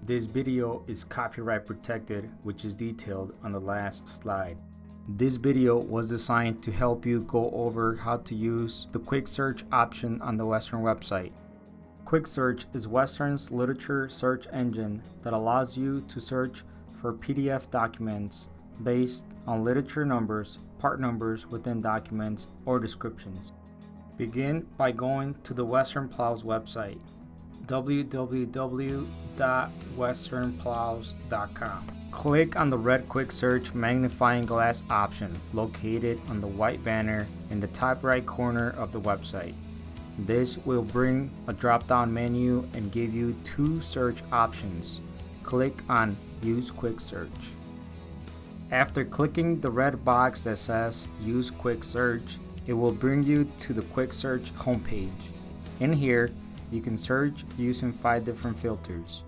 This video is copyright protected, which is detailed on the last slide. This video was designed to help you go over how to use the quick search option on the Western website. Quick Search is Western's literature search engine that allows you to search for PDF documents based on literature numbers, part numbers within documents, or descriptions. Begin by going to the Western Plows website, www.westernplows.com. Click on the red Quick Search magnifying glass option located on the white banner in the top right corner of the website. This will bring a drop-down menu and give you two search options. Click on Use Quick Search. After clicking the red box that says Use Quick Search, it will bring you to the Quick Search homepage. In here, you can search using 5 different filters.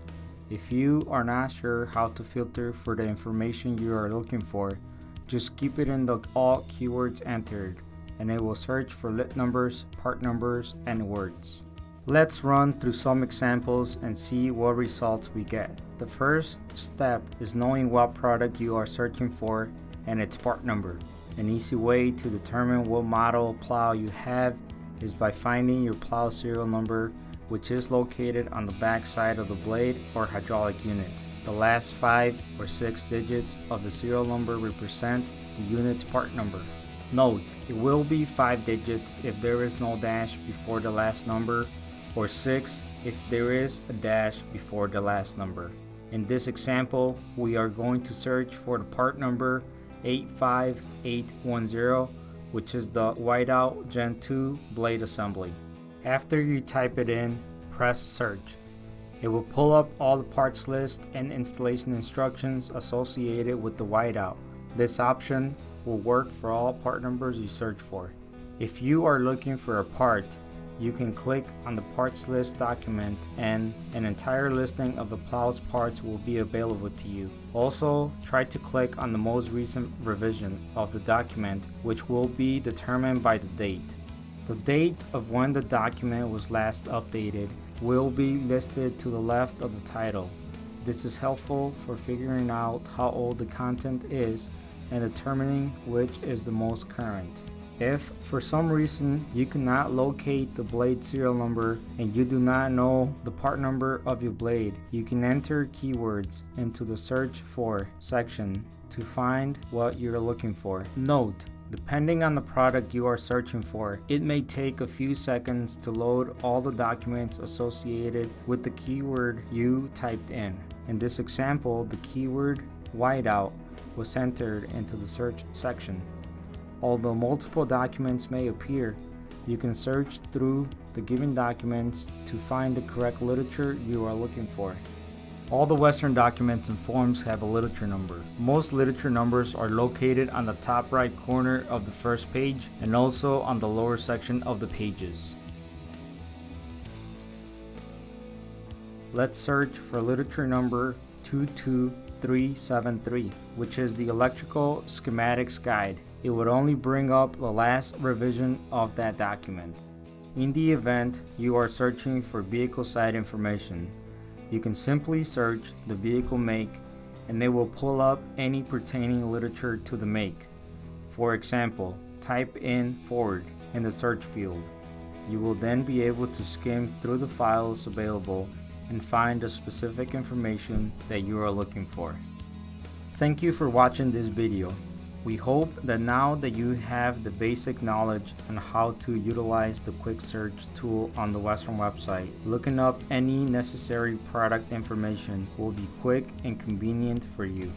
If you are not sure how to filter for the information you are looking for, just keep it in the all keywords entered, and it will search for lit numbers, part numbers, and words. Let's run through some examples and see what results we get. The first step is knowing what product you are searching for and its part number. An easy way to determine what model plow you have is by finding your plow serial number, which is located on the back side of the blade or hydraulic unit. The last 5 or 6 digits of the serial number represent the unit's part number. Note, it will be 5 digits if there is no dash before the last number, or 6 if there is a dash before the last number. In this example, we are going to search for the part number 85810, which is the Whiteout Gen 2 blade assembly. After you type it in, press search. It will pull up all the parts list and installation instructions associated with the Whiteout. This option will work for all part numbers you search for. If you are looking for a part, you can click on the parts list document and an entire listing of the plow's parts will be available to you. Also, try to click on the most recent revision of the document, which will be determined by the date. The date of when the document was last updated will be listed to the left of the title. This is helpful for figuring out how old the content is and determining which is the most current. If for some reason you cannot locate the blade serial number and you do not know the part number of your blade, you can enter keywords into the search for section to find what you're looking for. Note, depending on the product you are searching for, it may take a few seconds to load all the documents associated with the keyword you typed in. In this example, the keyword whiteout was entered into the search section. Although multiple documents may appear, you can search through the given documents to find the correct literature you are looking for. All the Western documents and forms have a literature number. Most literature numbers are located on the top right corner of the first page and also on the lower section of the pages. Let's search for literature number 22373, which is the Electrical Schematics Guide. It would only bring up the last revision of that document. In the event you are searching for vehicle side information, you can simply search the vehicle make and they will pull up any pertaining literature to the make. For example, type in Ford in the search field. You will then be able to skim through the files available and find the specific information that you are looking for. Thank you for watching this video. We hope that now that you have the basic knowledge on how to utilize the quick search tool on the Western website, looking up any necessary product information will be quick and convenient for you.